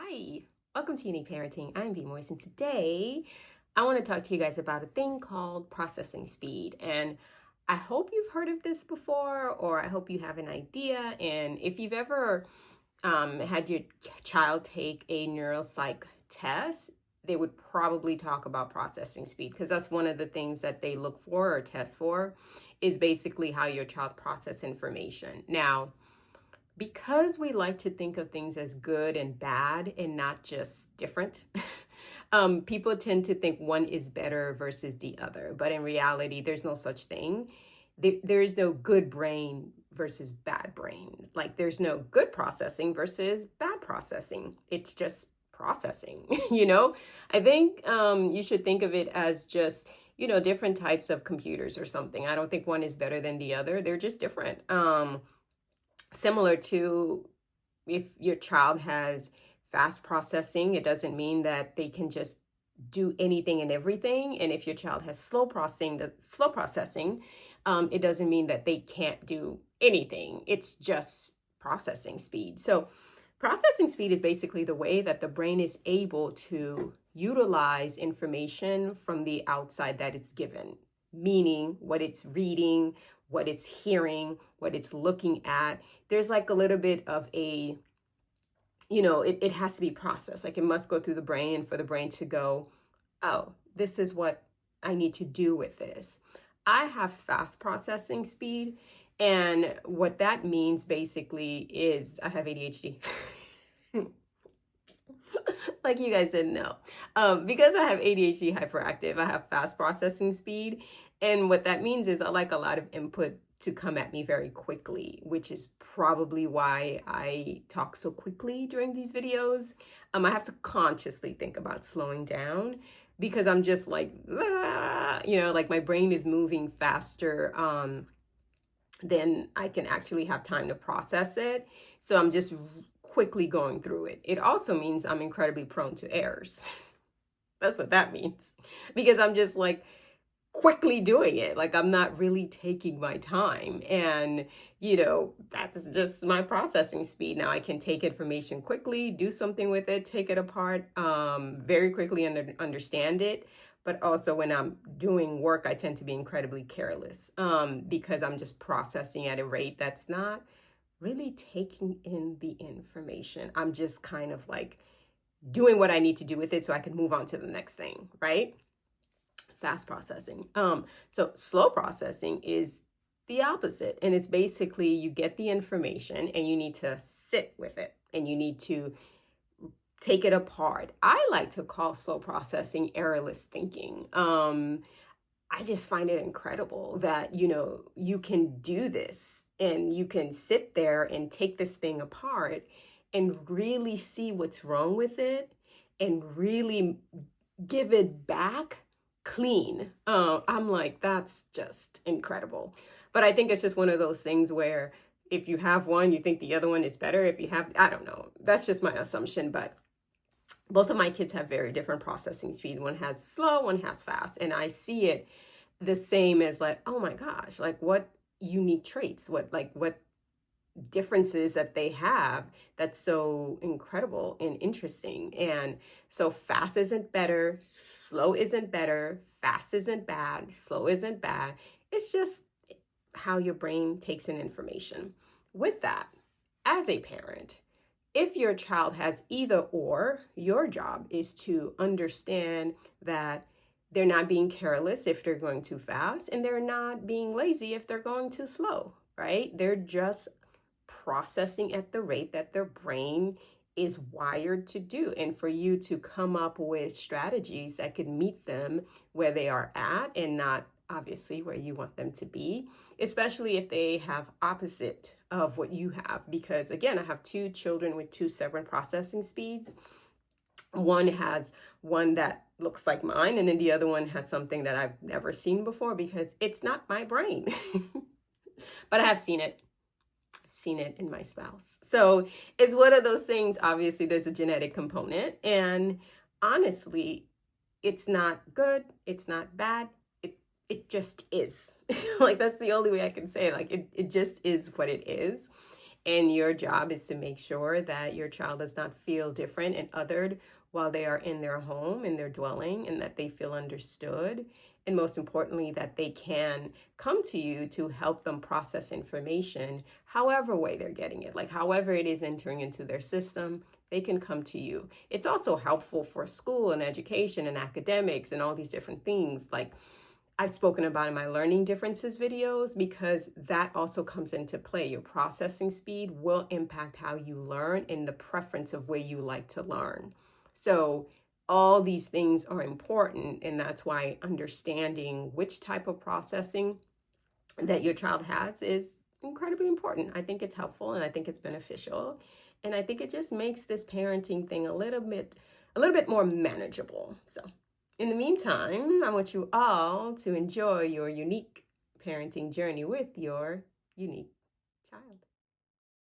Hi, welcome to Unique Parenting. I'm B Moise, and today I want to talk to you guys about a thing called processing speed. And I hope you've heard of this before, or I hope you have an idea. And if you've ever had your child take a neuropsych test, they would probably talk about processing speed because that's one of the things that they look for or test for is basically how your child processes information. Now, because we like to think of things as good and bad and not just different, people tend to think one is better versus the other. But in reality, there's no such thing. There is no good brain versus bad brain. Like there's no good processing versus bad processing. It's just processing, you know? I think you should think of it as just, different types of computers or something. I don't think one is better than the other. They're just different. Similar to if your child has fast processing, it doesn't mean that they can just do anything and everything. And if your child has slow processing, it doesn't mean that they can't do anything. It's just processing speed. So processing speed is basically the way that the brain is able to utilize information from the outside that it's given, meaning what it's reading, what it's hearing, what it's looking at. There's like a little bit of a, it has to be processed. Like it must go through the brain and for the brain to go, oh, this is what I need to do with this. I have fast processing speed. And what that means basically is I have ADHD. Like you guys didn't know. Because I have ADHD hyperactive, I have fast processing speed. And what that means is I like a lot of input to come at me very quickly, which is probably why I talk so quickly during these videos. I have to consciously think about slowing down because I'm just like, like my brain is moving faster then I can actually have time to process it. So I'm just quickly going through it. It also means I'm incredibly prone to errors. That's what that means. Because I'm just like quickly doing it. Like I'm not really taking my time. And, that's just my processing speed. Now I can take information quickly, do something with it, take it apart very quickly and understand it. But also when I'm doing work, I tend to be incredibly careless because I'm just processing at a rate that's not really taking in the information. I'm just kind of like doing what I need to do with it so I can move on to the next thing, right? Fast processing. So slow processing is the opposite. And it's basically you get the information and you need to sit with it and you need to take it apart. I like to call slow processing errorless thinking. I just find it incredible that, you can do this and you can sit there and take this thing apart and really see what's wrong with it and really give it back clean. I'm like, that's just incredible. But I think it's just one of those things where if you have one, you think the other one is better. If you have, I don't know. That's just my assumption, but both of my kids have very different processing speed. One has slow, one has fast. And I see it the same as like, oh my gosh, like what unique traits, what differences that they have that's so incredible and interesting. And so fast isn't better, slow isn't better, fast isn't bad, slow isn't bad. It's just how your brain takes in information. With that, as a parent, if your child has either or, your job is to understand that they're not being careless if they're going too fast, and they're not being lazy if they're going too slow, right? They're just processing at the rate that their brain is wired to do. And for you to come up with strategies that could meet them where they are at and not obviously where you want them to be, especially if they have opposite of what you have. Because again, I have two children with two separate processing speeds. One has one that looks like mine, and then the other one has something that I've never seen before because it's not my brain. But I have seen it. I've seen it in my spouse. So it's one of those things. Obviously, there's a genetic component, and honestly, it's not good. It's not bad. It just is. Like that's the only way I can say it. Like it just is what it is. And your job is to make sure that your child does not feel different and othered while they are in their home, in their dwelling, and that they feel understood. And most importantly, that they can come to you to help them process information, however way they're getting it, like however it is entering into their system, they can come to you. It's also helpful for school and education and academics and all these different things. Like I've spoken about in my learning differences videos, because that also comes into play. Your processing speed will impact how you learn and the preference of where you like to learn. So all these things are important, and that's why understanding which type of processing that your child has is incredibly important. I think it's helpful and I think it's beneficial. And I think it just makes this parenting thing a little bit more manageable. So in the meantime, I want you all to enjoy your unique parenting journey with your unique